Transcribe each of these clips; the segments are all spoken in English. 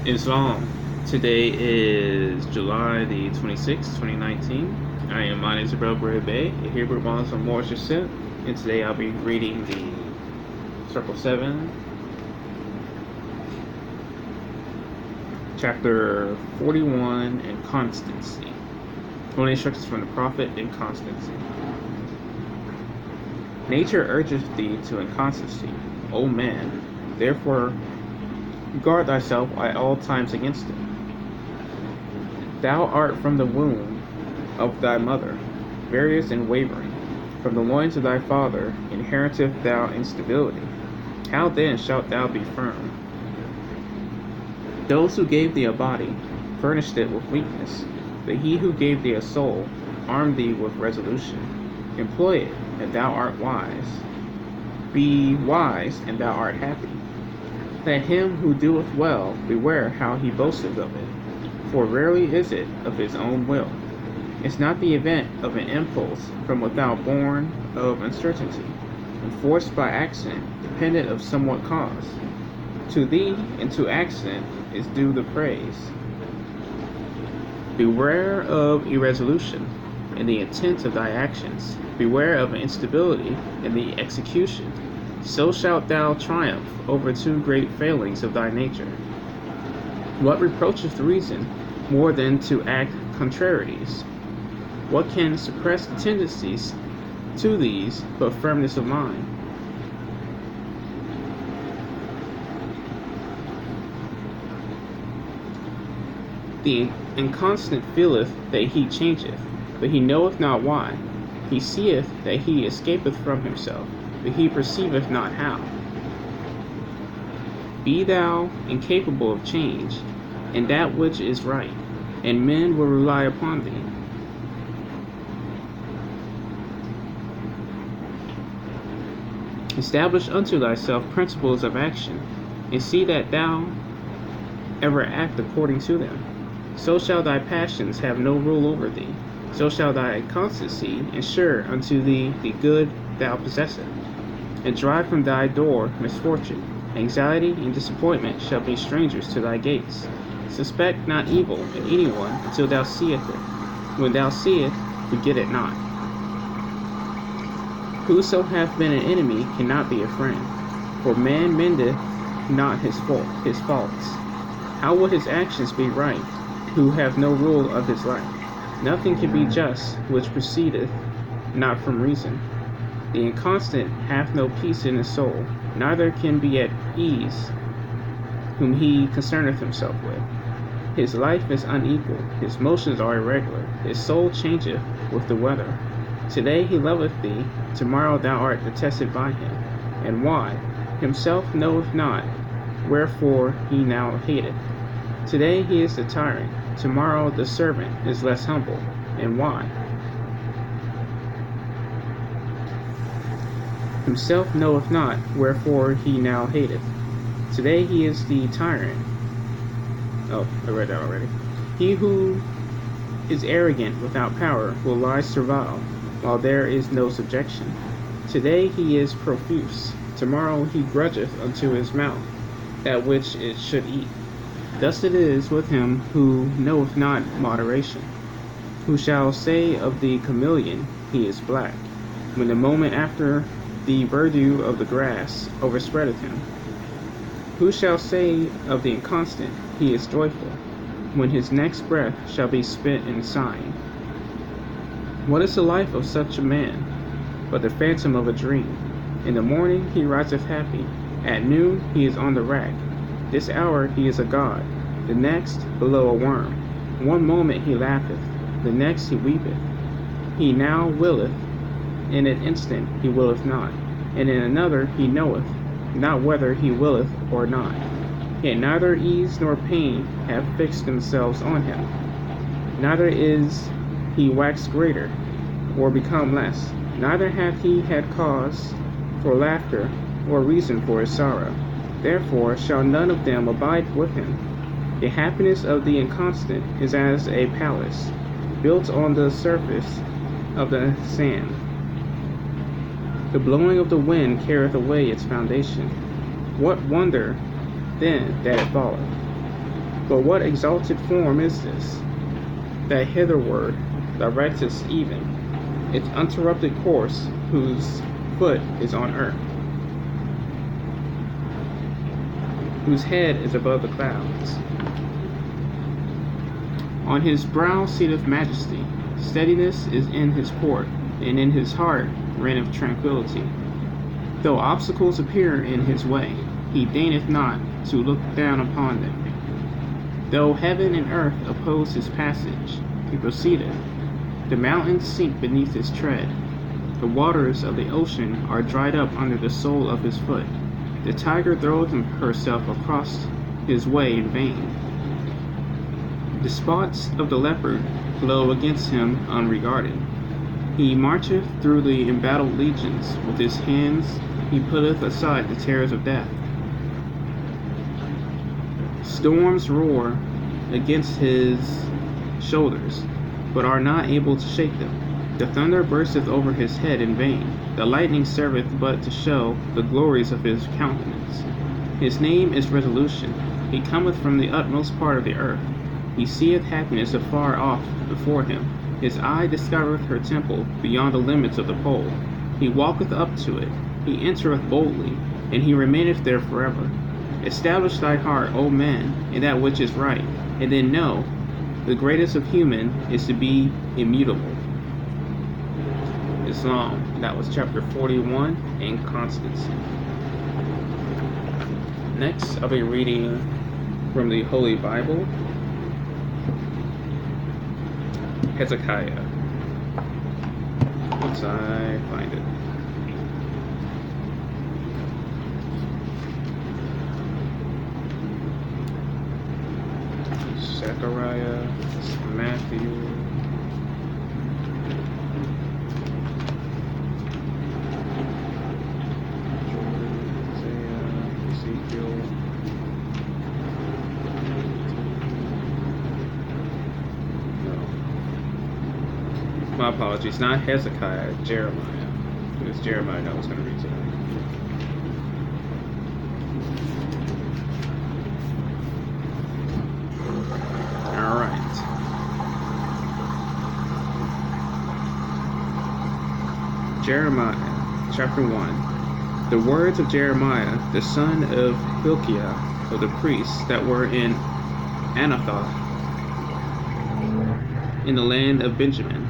Islam. Today is July the 26th, 2019. My name is Arrington-Bey, a Hebrew Muslim Morshid, and today I'll be reading the Circle 7, Chapter 41, and Constancy. One instructions from the Prophet in Constancy. Nature urgeth thee to inconstancy, O man, therefore guard thyself at all times against it. Thou art from the womb of thy mother, various and wavering. From the loins of thy father inheriteth thou instability. How then shalt thou be firm? Those who gave thee a body furnished it with weakness, but he who gave thee a soul armed thee with resolution. Employ it, and thou art wise. Be wise, and thou art happy. Let him who doeth well beware how he boasteth of it, for rarely is it of his own will. Is not the event of an impulse from without born of uncertainty, enforced by accident, dependent of somewhat cause? To thee and to accident is due the praise. Beware of irresolution in the intent of thy actions. Beware of instability in the execution. So shalt thou triumph over two great failings of thy nature. What reproacheth reason more than to act contrarieties? What can suppress the tendencies to these but firmness of mind? The inconstant feeleth that he changeth, but he knoweth not why. He seeth that he escapeth from himself, but he perceiveth not how. Be thou incapable of change in that which is right, and men will rely upon thee. Establish unto thyself principles of action, and see that thou ever act according to them. So shall thy passions have no rule over thee. So shall thy constancy ensure unto thee the good thou possessest, and drive from thy door misfortune. Anxiety and disappointment shall be strangers to thy gates. Suspect not evil in anyone until thou seest it. When thou seest, forget it not. Whoso hath been an enemy cannot be a friend, for man mendeth not his faults. How will his actions be right, who have no rule of his life? Nothing can be just which proceedeth not from reason. The inconstant hath no peace in his soul, neither can be at ease whom he concerneth himself with. His life is unequal, his motions are irregular, his soul changeth with the weather. Today he loveth thee, tomorrow thou art detested by him. And why? Himself knoweth not, wherefore he now hateth. Today he is the tyrant, tomorrow the servant is less humble. And why? Himself knoweth not, wherefore he now hateth. Today he is the tyrant. Oh, I read that already. He who is arrogant without power will lie servile, while there is no subjection. Today he is profuse, tomorrow he grudgeth unto his mouth that which it should eat. Thus it is with him who knoweth not moderation, who shall say of the chameleon, he is black, when the moment after the verdure of the grass overspreadeth him. Who shall say of the inconstant, he is joyful, when his next breath shall be spent in sighing? What is the life of such a man but the phantom of a dream? In the morning he riseth happy, at noon he is on the rack. This hour he is a god, the next below a worm. One moment he laugheth, the next he weepeth. He now willeth, in an instant he willeth not, and in another he knoweth not whether he willeth or not. Yet neither ease nor pain have fixed themselves on him. Neither is he waxed greater, or become less. Neither hath he had cause for laughter, or reason for his sorrow. Therefore shall none of them abide with him. The happiness of the inconstant is as a palace, built on the surface of the sand. The blowing of the wind carrieth away its foundation. What wonder then that it falleth? But what exalted form is this, that hitherward directeth even its uninterrupted course, whose foot is on earth, whose head is above the clouds? On his brow seateth majesty, steadiness is in his port, and in his heart reigneth tranquillity. Though obstacles appear in his way, he deigneth not to look down upon them. Though heaven and earth oppose his passage, he proceedeth. The mountains sink beneath his tread. The waters of the ocean are dried up under the sole of his foot. The tiger throweth herself across his way in vain. The spots of the leopard blow against him unregarded. He marcheth through the embattled legions. With his hands he putteth aside the terrors of death. Storms roar against his shoulders, but are not able to shake them. The thunder bursteth over his head in vain. The lightning serveth but to show the glories of his countenance. His name is resolution. He cometh from the utmost part of the earth. He seeth happiness afar off before him. His eye discovereth her temple beyond the limits of the pole. He walketh up to it. He entereth boldly, and he remaineth there forever. Establish thy heart, O man, in that which is right, and then know, the greatest of human is to be immutable. Islam. That was chapter 41, Inconstancy. Next, I'll be reading from the Holy Bible, Hezekiah. Once I find it. Zechariah, Matthew, Isaiah, Ezekiel. No. My apologies. Not Hezekiah, Jeremiah. Because Jeremiah I was going to read tonight. Jeremiah, chapter 1. The words of Jeremiah, the son of Hilkiah, of the priests that were in Anathoth, in the land of Benjamin.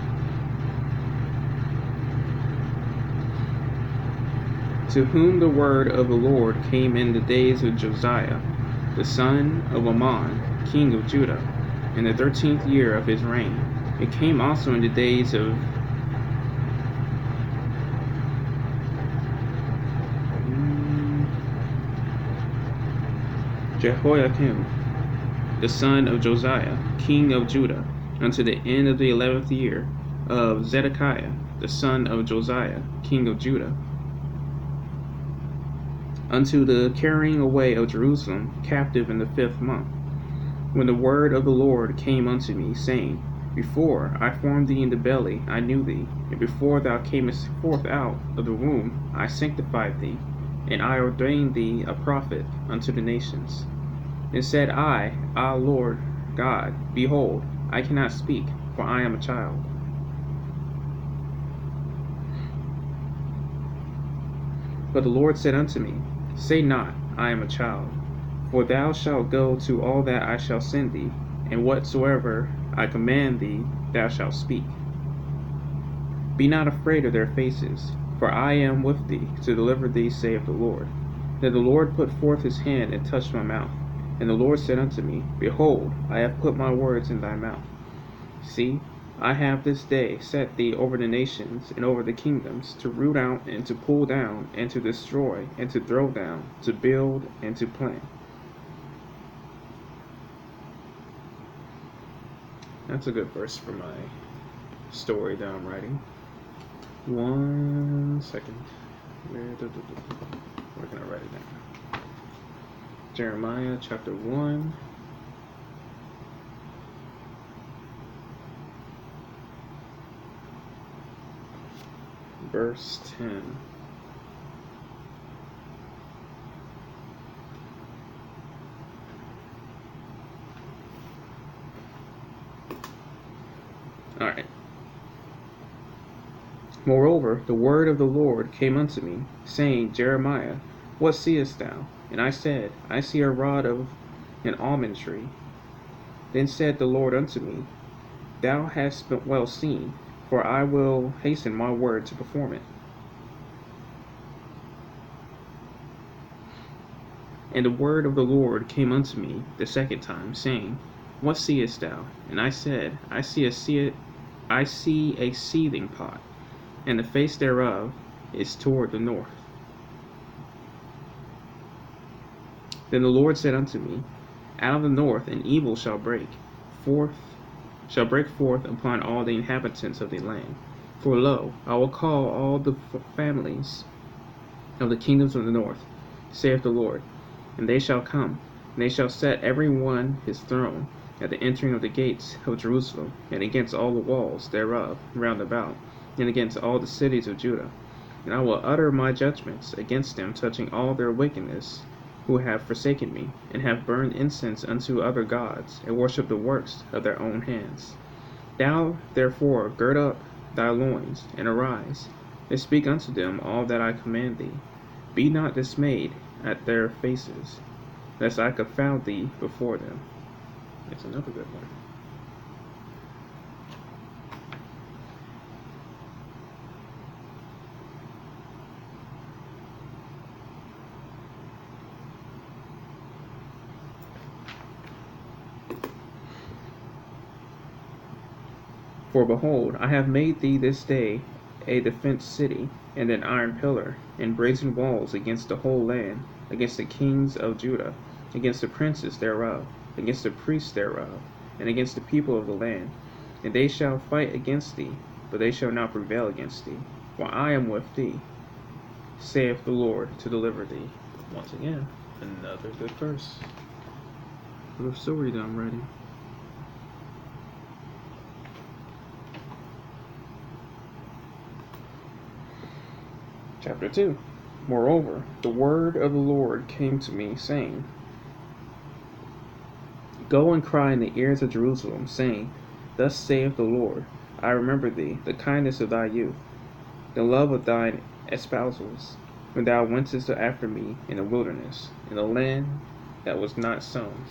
To whom the word of the Lord came in the days of Josiah, the son of Ammon, king of Judah, in the 13th year of his reign. It came also in the days of Jehoiakim, the son of Josiah, king of Judah, unto the end of the 11th year of Zedekiah, the son of Josiah, king of Judah, unto the carrying away of Jerusalem captive in the 5th month, when the word of the Lord came unto me, saying, Before I formed thee in the belly, I knew thee, and before thou camest forth out of the womb, I sanctified thee, and I ordained thee a prophet unto the nations. And said I, Ah, Lord God, behold, I cannot speak, for I am a child. But the Lord said unto me, Say not, I am a child, for thou shalt go to all that I shall send thee, and whatsoever I command thee, thou shalt speak. Be not afraid of their faces, for I am with thee to deliver thee, saith the Lord. Then the Lord put forth his hand and touched my mouth. And the Lord said unto me, Behold, I have put my words in thy mouth. See, I have this day set thee over the nations and over the kingdoms, to root out and to pull down and to destroy and to throw down, to build and to plant. That's a good verse for my story that I'm writing. 1 second. Where can I write it down? Jeremiah chapter 1. Verse 10. All right. Moreover, the word of the Lord came unto me, saying, Jeremiah, what seest thou? And I said, I see a rod of an almond tree. Then said the Lord unto me, Thou hast well seen, for I will hasten my word to perform it. And the word of the Lord came unto me the second time, saying, What seest thou? And I said, I see a seething pot, and the face thereof is toward the north. Then the Lord said unto me, Out of the north an evil shall break forth upon all the inhabitants of the land. For lo, I will call all the families of the kingdoms of the north, saith the Lord, and they shall come, and they shall set every one his throne at the entering of the gates of Jerusalem, and against all the walls thereof round about, and against all the cities of Judah. And I will utter my judgments against them touching all their wickedness, who have forsaken me, and have burned incense unto other gods, and worshipped the works of their own hands. Thou therefore gird up thy loins, and arise, and speak unto them all that I command thee. Be not dismayed at their faces, lest I confound thee before them. It's another good one. For behold, I have made thee this day a defenced city, and an iron pillar, and brazen walls against the whole land, against the kings of Judah, against the princes thereof, against the priests thereof, and against the people of the land. And they shall fight against thee, but they shall not prevail against thee, for I am with thee, saith the Lord, to deliver thee. Once again, another good verse. The story done ready. Chapter 2. Moreover, the word of the Lord came to me, saying, Go and cry in the ears of Jerusalem, saying, Thus saith the Lord, I remember thee, the kindness of thy youth, the love of thine espousals, when thou wentest after me in the wilderness, in the land that was not sown.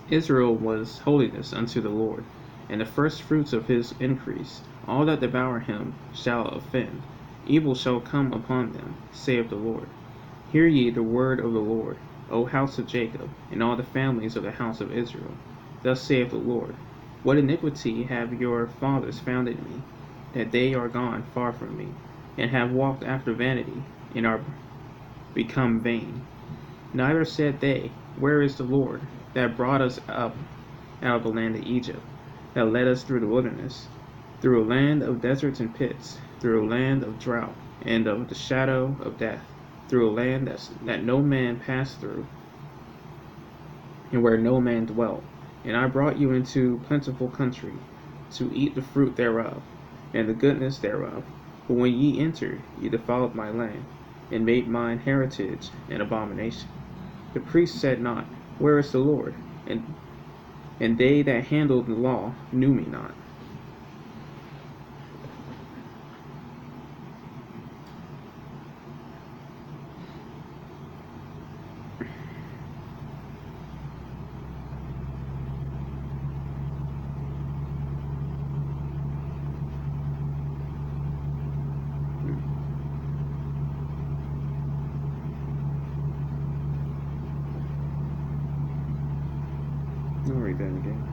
Israel was holiness unto the Lord, and the first fruits of his increase. All that devour him shall offend. Evil shall come upon them, saith the Lord. Hear ye the word of the Lord, O house of Jacob, and all the families of the house of Israel. Thus saith the Lord, What iniquity have your fathers found in me, that they are gone far from me, and have walked after vanity, and are become vain? Neither said they, Where is the Lord, that brought us up out of the land of Egypt, that led us through the wilderness, through a land of deserts and pits, through a land of drought, and of the shadow of death, through a land that no man passed through, and where no man dwelt. And I brought you into plentiful country, to eat the fruit thereof, and the goodness thereof. But when ye entered, ye defiled my land, and made mine heritage an abomination. The priest said not, Where is the Lord? And they that handled the law knew me not. I'll read that again.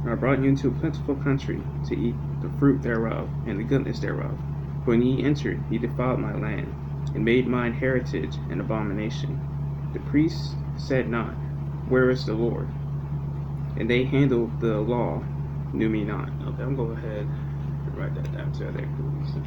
I brought you into a plentiful country, to eat the fruit thereof, and the goodness thereof. When ye entered, ye defiled my land, and made mine heritage an abomination. The priests said not, Where is the Lord? And they handled the law, knew me not. Okay, I'm going to go ahead and write that down so that concludes.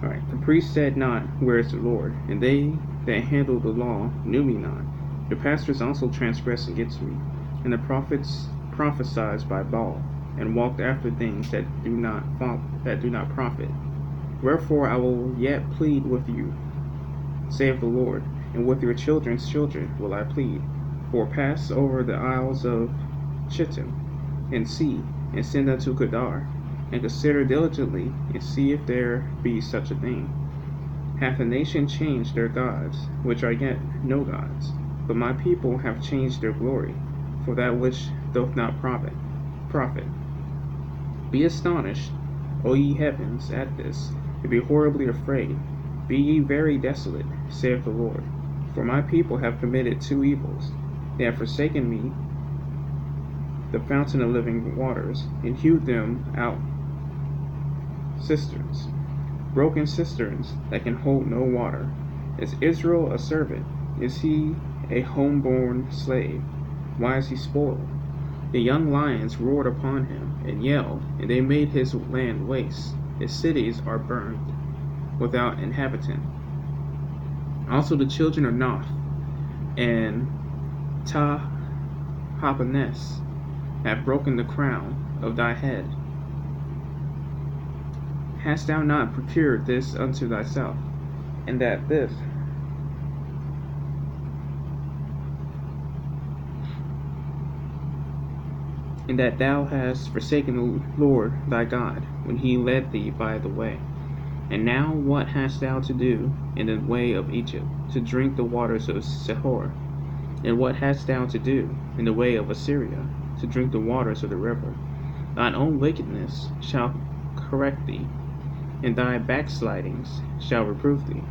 Alright, the priest said not, Where is the Lord? And they that handled the law knew me not. The pastors also transgressed against me, and the prophets prophesied by Baal, and walked after things that do not profit. Wherefore I will yet plead with you, saith the Lord, and with your children's children will I plead. For pass over the isles of Chittim, and see, and send unto Kedar, and consider diligently, and see if there be such a thing. Hath a nation changed their gods, which are yet no gods? But my people have changed their glory, for that which doth not profit. Be astonished, O ye heavens, at this, and be horribly afraid. Be ye very desolate, saith the Lord. For my people have committed two evils. They have forsaken me, the fountain of living waters, and hewed them out cisterns, broken cisterns that can hold no water. Is Israel a servant? Is he a homeborn slave? Why is he spoiled? The young lions roared upon him, and yelled, and they made his land waste. His cities are burned, without inhabitant. Also the children of Noth, and Tahapanes, have broken the crown of thy head. Hast thou not procured this unto thyself, and that thou hast forsaken the Lord thy God, when he led thee by the way? And now what hast thou to do in the way of Egypt, to drink the waters of Sihor? And what hast thou to do in the way of Assyria, to drink the waters of the river? Thine own wickedness shall correct thee, and thy backslidings shall reprove thee.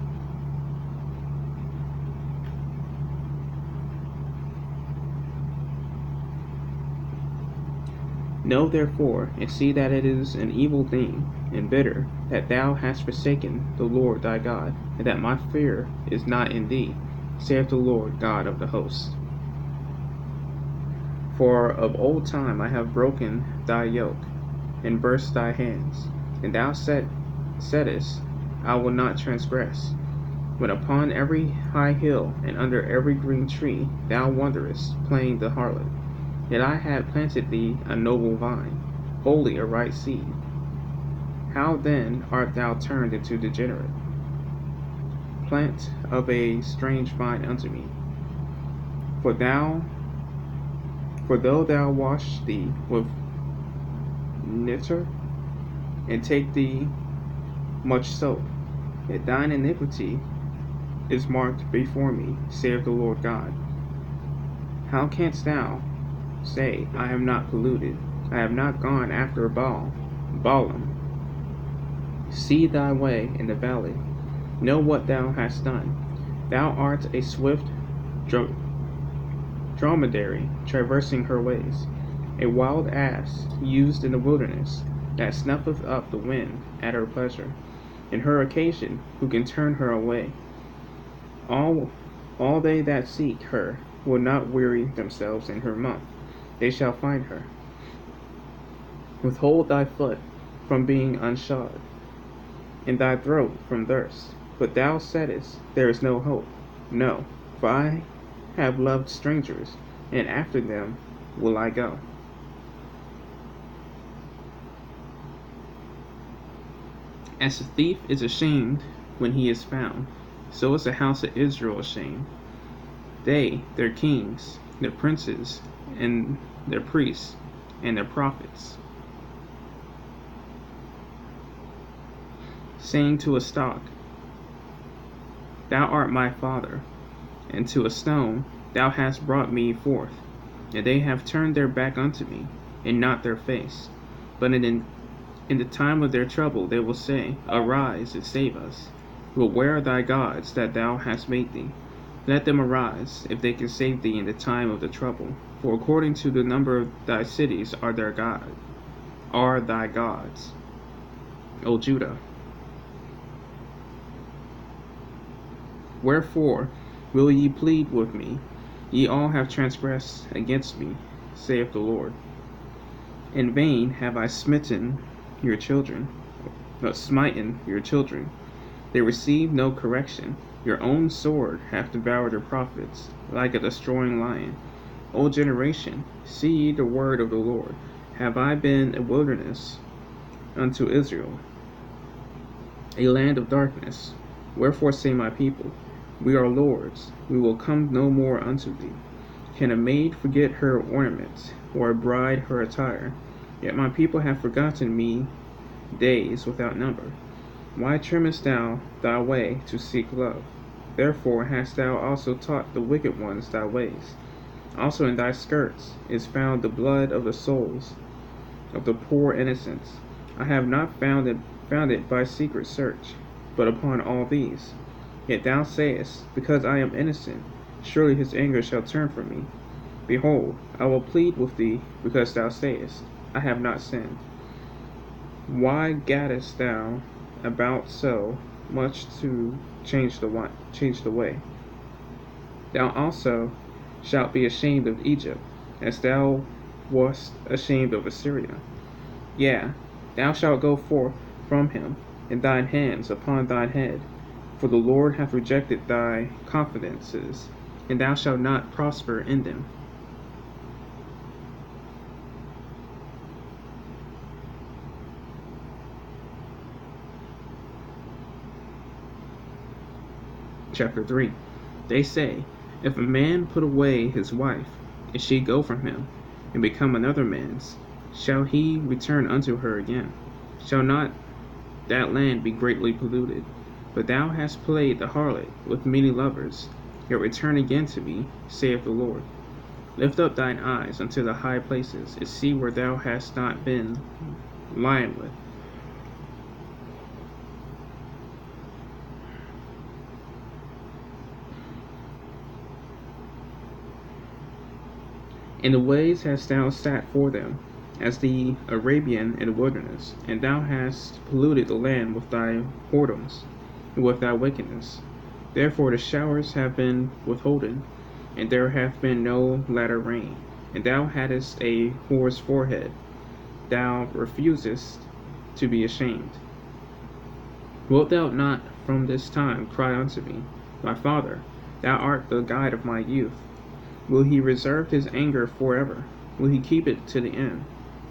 Know therefore, and see that it is an evil thing, and bitter, that thou hast forsaken the Lord thy God, and that my fear is not in thee, saith the Lord God of the hosts. For of old time I have broken thy yoke, and burst thy hands, and thou saidst, I will not transgress. When upon every high hill, and under every green tree, thou wanderest, playing the harlot. Yet I had planted thee a noble vine, wholly a right seed. How then art thou turned into degenerate, plant of a strange vine unto me? For though thou wash thee with nitre, and take thee much soap, yet thine iniquity is marked before me, saith the Lord God. How canst thou say, I am not polluted, I have not gone after Balaam? See thy way in the valley, know what thou hast done. Thou art a swift dromedary traversing her ways, a wild ass used in the wilderness, that snuffeth up the wind at her pleasure. In her occasion, who can turn her away? All they that seek her will not weary themselves in her month. They shall find her. Withhold thy foot from being unshod, and thy throat from thirst. But thou saidst, there is no hope. No, for I have loved strangers, and after them will I go. As a thief is ashamed when he is found, so is the house of Israel ashamed. They, their kings, their princes, and their priests, and their prophets, saying to a stock, Thou art my father, and to a stone, Thou hast brought me forth. And they have turned their back unto me, and not their face. But in the time of their trouble they will say, Arise and save us. But where are thy gods that thou hast made thee? Let them arise, if they can save thee in the time of the trouble. For according to the number of thy cities are thy gods, O Judah. Wherefore will ye plead with me? Ye all have transgressed against me, saith the Lord. In vain have I smitten your children, They receive no correction. Your own sword hath devoured your prophets, like a destroying lion. O generation, see ye the word of the Lord. Have I been a wilderness unto Israel, a land of darkness? Wherefore say my people, we are lords, we will come no more unto thee. Can a maid forget her ornaments, or a bride her attire? Yet my people have forgotten me days without number. Why trimmest thou thy way to seek love? Therefore hast thou also taught the wicked ones thy ways. Also in thy skirts is found the blood of the souls of the poor innocents. I have not found it by secret search, but upon all these. Yet thou sayest, because I am innocent, surely his anger shall turn from me. Behold, I will plead with thee, because thou sayest, I have not sinned. Why gaddest thou about so much to change the way? Thou also shalt be ashamed of Egypt, as thou wast ashamed of Assyria. Yea, thou shalt go forth from him, and thine hands upon thine head. For the Lord hath rejected thy confidences, and thou shalt not prosper in them. Chapter 3. They say, if a man put away his wife, and she go from him, and become another man's, shall he return unto her again? Shall not that land be greatly polluted? But thou hast played the harlot with many lovers. Yet return again to me, saith the Lord. Lift up thine eyes unto the high places, and see where thou hast not been lying with. In the ways hast thou sat for them, as the Arabian in the wilderness, and thou hast polluted the land with thy whoredoms, and with thy wickedness. Therefore the showers have been withholden, and there hath been no latter rain. And thou hadst a whore's forehead, thou refusest to be ashamed. Wilt thou not from this time cry unto me, my Father, thou art the guide of my youth? Will he reserve his anger forever? Will he keep it to the end?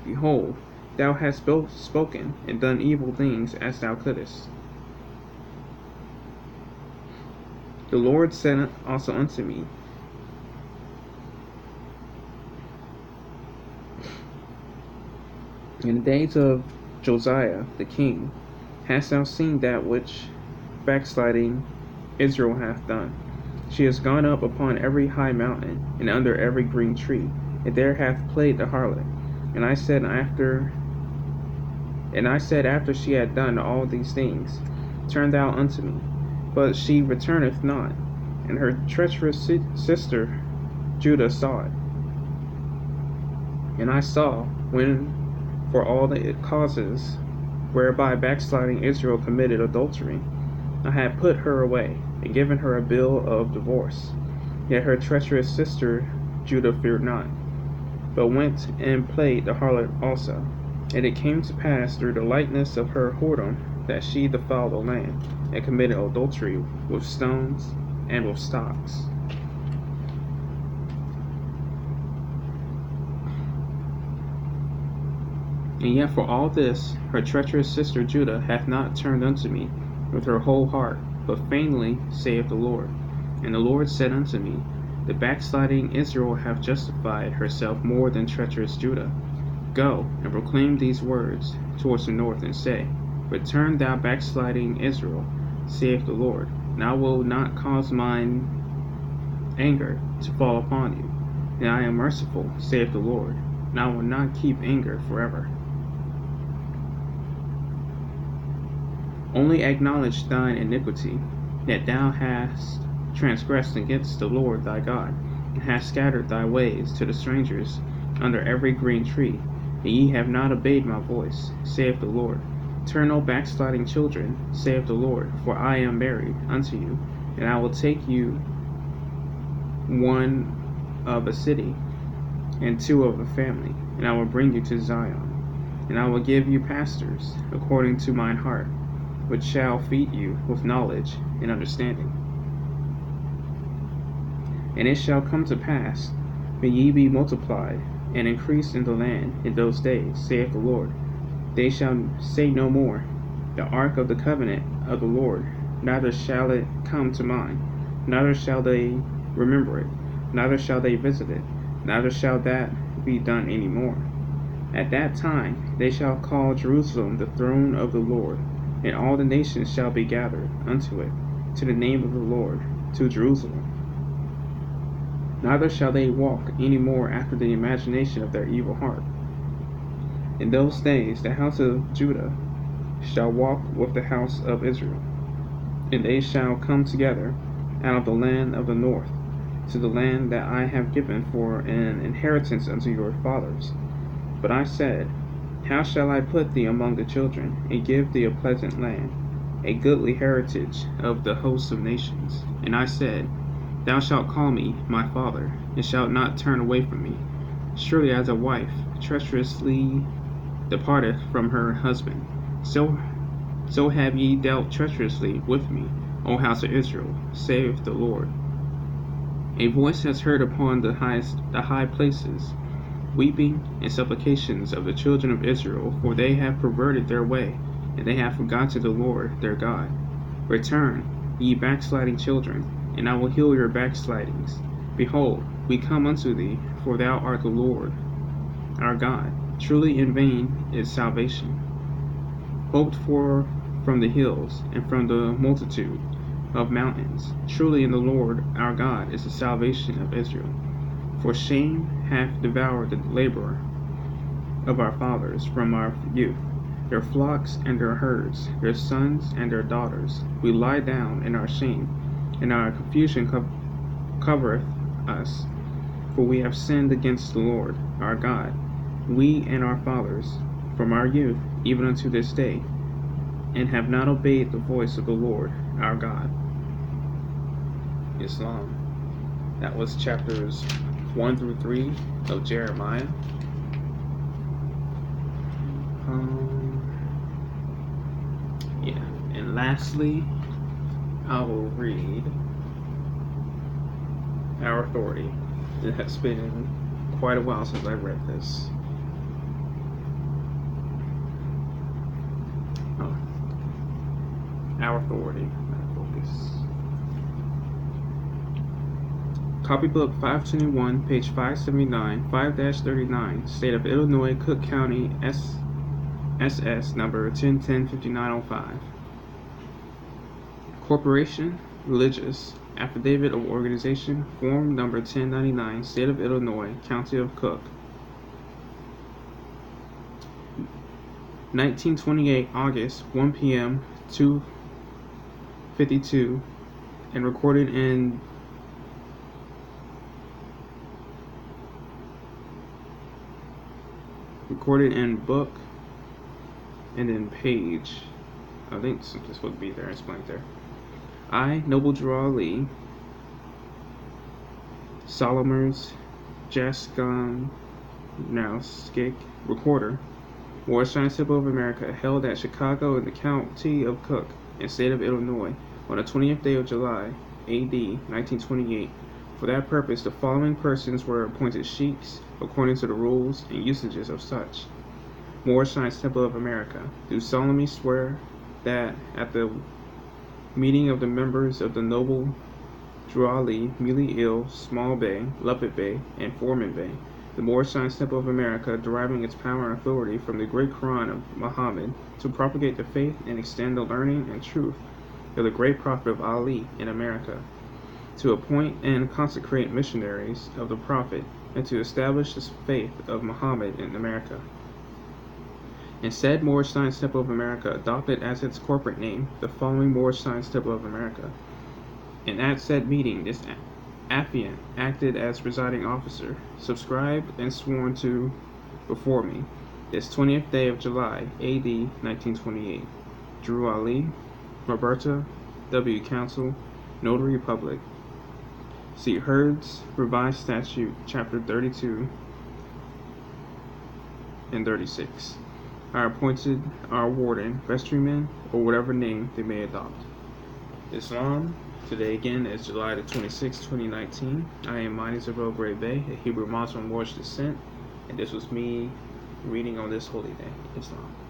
Behold, thou hast both spoken and done evil things as thou couldest. The Lord said also unto me, in the days of Josiah the king, hast thou seen that which backsliding Israel hath done? She has gone up upon every high mountain, and under every green tree, and there hath played the harlot. And I said after she had done all these things, turn thou unto me. But she returneth not, and her treacherous sister Judah saw it. And I saw, when for all the causes whereby backsliding Israel committed adultery, I had put her away, and given her a bill of divorce. Yet her treacherous sister Judah feared not, but went and played the harlot also. And it came to pass through the lightness of her whoredom that she defiled the land, and committed adultery with stones and with stocks. And yet for all this her treacherous sister Judah hath not turned unto me with her whole heart, but feignedly, saith the Lord. And the Lord said unto me, the backsliding Israel hath justified herself more than treacherous Judah. Go and proclaim these words towards the north, and say, return thou backsliding Israel, saith the Lord, and I will not cause mine anger to fall upon you. And I am merciful, saith the Lord, and I will not keep anger forever. Only acknowledge thine iniquity, that thou hast transgressed against the Lord thy God, and hast scattered thy ways to the strangers under every green tree, and ye have not obeyed my voice, saith the Lord. Turn, O backsliding children, saith the Lord, for I am married unto you, and I will take you one of a city, and two of a family, and I will bring you to Zion, and I will give you pastors according to mine heart, which shall feed you with knowledge and understanding. And it shall come to pass, when ye be multiplied and increased in the land in those days, saith the Lord, they shall say no more, the ark of the covenant of the Lord, neither shall it come to mind, neither shall they remember it, neither shall they visit it, neither shall that be done any more. At that time they shall call Jerusalem the throne of the Lord, and all the nations shall be gathered unto it, to the name of the Lord, to Jerusalem. Neither shall they walk any more after the imagination of their evil heart. In those days the house of Judah shall walk with the house of Israel, and they shall come together out of the land of the north, to the land that I have given for an inheritance unto your fathers. But I said, how shall I put thee among the children, and give thee a pleasant land, a goodly heritage of the hosts of nations? And I said, thou shalt call me my father, and shalt not turn away from me. Surely as a wife treacherously departeth from her husband, so have ye dealt treacherously with me, O house of Israel, saith the Lord. A voice has heard upon the high places, weeping and supplications of the children of Israel, for they have perverted their way, and they have forgotten the Lord their God. Return, ye backsliding children, and I will heal your backslidings. Behold, we come unto thee, for thou art the Lord our God. Truly in vain is salvation, hoped for from the hills, and from the multitude of mountains. Truly in the Lord our God is the salvation of Israel. For shame hath devoured the labor of our fathers from our youth, their flocks and their herds, their sons and their daughters. We lie down in our shame, and our confusion covereth us. For we have sinned against the Lord our God, we and our fathers, from our youth even unto this day, and have not obeyed the voice of the Lord our God. Islam. That was chapters 1 through 3 of Jeremiah. And lastly, I will read Our Authority. It has been quite a while since I read this. Our Authority. Focus. Copybook 521, page 579, 5-39, State of Illinois, Cook County, SS number 1010-5905. Corporation, Religious, Affidavit of Organization, Form number 1099, State of Illinois, County of Cook. 1928, August, 1 p.m., 2:52, and recorded in book and then page. I think this would be there. It's blank there. I, Noble Draw Lee, Solomers, Jaskin, Skik, Recorder, Warshine Symbol of America, held at Chicago in the County of Cook, and State of Illinois, on the 20th day of July, A.D. 1928. For that purpose, the following persons were appointed sheiks, according to the rules and usages of such. Warshine Symbol of America, do solemnly swear that at the meeting of the members of the Noble Draw Lee, Muley Ill, Small Bay, Luppet Bay, and Foreman Bay, the Warshine Symbol of America, deriving its power and authority from the great Quran of Muhammad, to propagate the faith and extend the learning and truth of the great prophet of Ali in America, to appoint and consecrate missionaries of the prophet, and to establish the faith of Muhammad in America. And said Warshine Symbol of America adopted as its corporate name the following Warshine Symbol of America. And at said meeting, this affiant acted as presiding officer, subscribed and sworn to before me, this 20th day of July, A.D. 1928. Drew Ali, Roberta W. Counsel, Notary Public. See Heard's Revised Statute, Chapter 32 and 36. are appointed our warden, vestryman, or whatever name they may adopt. Islam. Today again is July the 26th, 2019. I am Mani Arrington-Bey, a Hebrew Muslim Moorish descent, and this was me reading on this holy day, Islam.